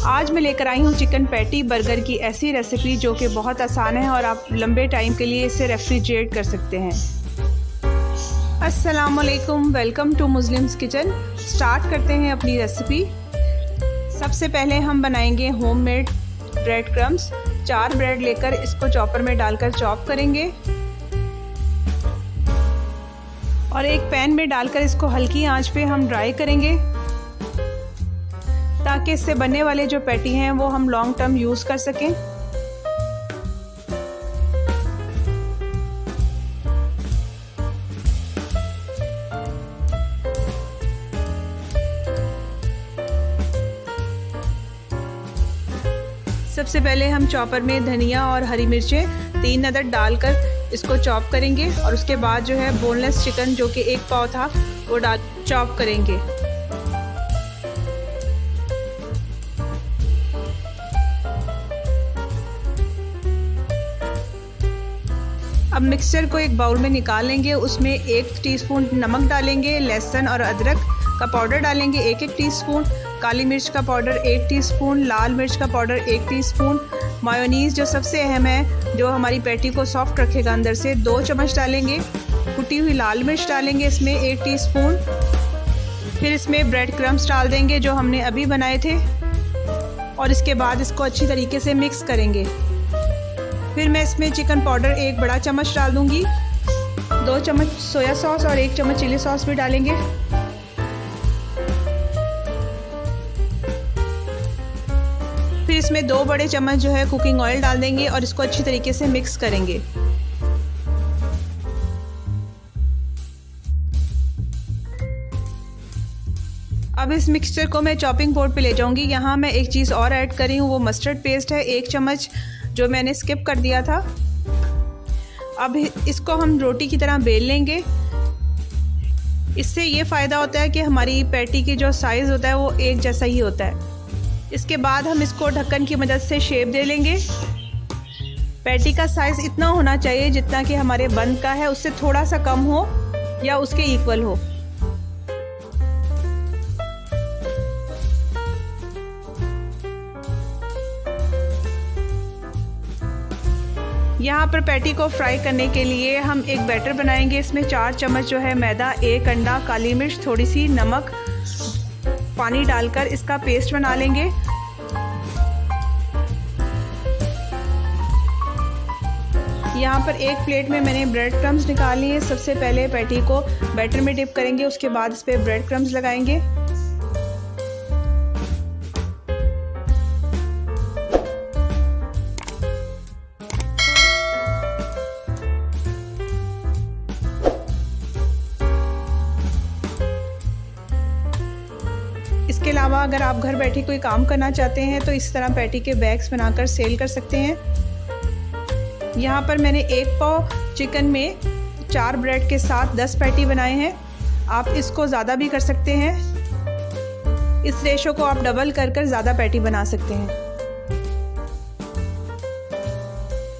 आज मैं लेकर आई हूँ चिकन पैटी बर्गर की ऐसी रेसिपी जो कि बहुत आसान है और आप लंबे टाइम के लिए इसे रेफ्रिजरेट कर सकते हैं। अस्सलाम वालेकुम, welcome to Muslims kitchen. Start करते हैं अपनी रेसिपी। सबसे पहले हम बनाएंगे होममेड ब्रेड क्रम्स। 4 ब्रेड लेकर इसको चॉपर में डालकर चॉप करेंगे और एक पैन में डालकर इसको हल्की आंच पे हम ड्राई करेंगे ताकि इससे बनने वाले जो पैटी हैं वो हम लॉन्ग टर्म यूज़ कर सकें। सबसे पहले हम चॉपर में धनिया और हरी मिर्चें 3 अदद डालकर इसको चॉप करेंगे और उसके बाद जो है बोनलेस चिकन जो कि 1 पाव था वो डाल चॉप करेंगे। अब मिक्सचर को एक बाउल में निकाल लेंगे। उसमें 1 टीस्पून नमक डालेंगे, लहसुन और अदरक का पाउडर डालेंगे 1-1 टीस्पून, काली मिर्च का पाउडर 1 टीस्पून, लाल मिर्च का पाउडर 1 टीस्पून, मायोनीज़ जो सबसे अहम है जो हमारी पैटी को सॉफ्ट रखेगा अंदर से 2 चम्मच डालेंगे। कुटी हुई लाल मिर्च डालेंगे इसमें 1 टीस्पून। फिर इसमें ब्रेड क्रम्स डाल देंगे जो हमने अभी बनाए थे और इसके बाद इसको अच्छी तरीके से मिक्स करेंगे। फिर मैं इसमें चिकन पाउडर 1 बड़ा चम्मच डाल दूंगी, 2 चम्मच सोया सॉस और 1 चम्मच चिली सॉस भी डालेंगे। फिर इसमें 2 बड़े चम्मच जो है कुकिंग ऑयल डाल देंगे और इसको अच्छी तरीके से मिक्स करेंगे। अब इस मिक्सचर को मैं चॉपिंग बोर्ड पे ले जाऊंगी। यहाँ मैं एक चीज़ और ऐड कर रही हूँ, वो मस्टर्ड पेस्ट है 1 चम्मच जो मैंने स्किप कर दिया था। अब इसको हम रोटी की तरह बेल लेंगे। इससे ये फ़ायदा होता है कि हमारी पैटी की जो साइज़ होता है वो एक जैसा ही होता है। इसके बाद हम इसको ढक्कन की मदद से शेप दे लेंगे। पैटी का साइज़ इतना होना चाहिए जितना कि हमारे बन का है, उससे थोड़ा सा कम हो या उसके इक्वल हो। यहाँ पर पैटी को फ्राई करने के लिए हम एक बैटर बनाएंगे। इसमें 4 चम्मच जो है मैदा, 1 अंडा, काली मिर्च, थोड़ी सी नमक, पानी डालकर इसका पेस्ट बना लेंगे। यहाँ पर एक प्लेट में मैंने ब्रेड क्रम्स निकाल लिए। सबसे पहले पैटी को बैटर में डिप करेंगे, उसके बाद इस पर ब्रेड क्रम्स लगाएंगे। इसके अलावा अगर आप घर बैठे कोई काम करना चाहते हैं तो इस तरह पैटी के बैग्स बनाकर सेल कर सकते हैं। यहाँ पर मैंने 1 पाव चिकन में 4 ब्रेड के साथ 10 पैटी बनाए हैं। आप इसको ज़्यादा भी कर सकते हैं। इस रेशो को आप डबल कर ज़्यादा पैटी बना सकते हैं।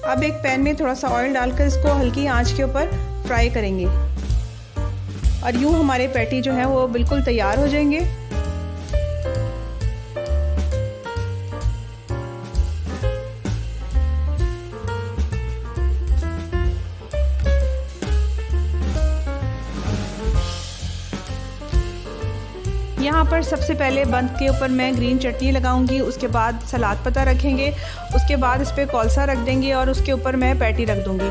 अब एक पैन में थोड़ा सा ऑयल डालकर इसको हल्की आंच के ऊपर फ्राई करेंगे और यूँ हमारे पैटी जो है वो बिल्कुल तैयार हो जाएंगे। यहाँ पर सबसे पहले बंद के ऊपर मैं ग्रीन चटनी लगाऊंगी, उसके बाद सलाद पत्ता रखेंगे, उसके बाद इस पर कौलसा रख देंगे और उसके ऊपर मैं पैटी रख दूंगी।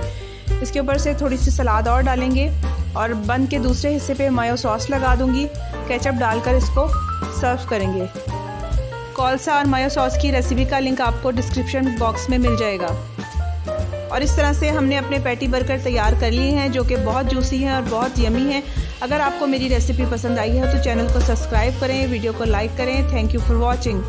इसके ऊपर से थोड़ी सी सलाद और डालेंगे और बंद के दूसरे हिस्से पे मायो सॉस लगा दूंगी। केचप डालकर इसको सर्व करेंगे। कौलसा और मायो सॉस की रेसिपी का लिंक आपको डिस्क्रिप्शन बॉक्स में मिल जाएगा। और इस तरह से हमने अपने पैटी बर्गर तैयार कर लिए हैं जो कि बहुत जूसी हैं और बहुत यमी हैं। अगर आपको मेरी रेसिपी पसंद आई है तो चैनल को सब्सक्राइब करें, वीडियो को लाइक करें। Thank you for watching.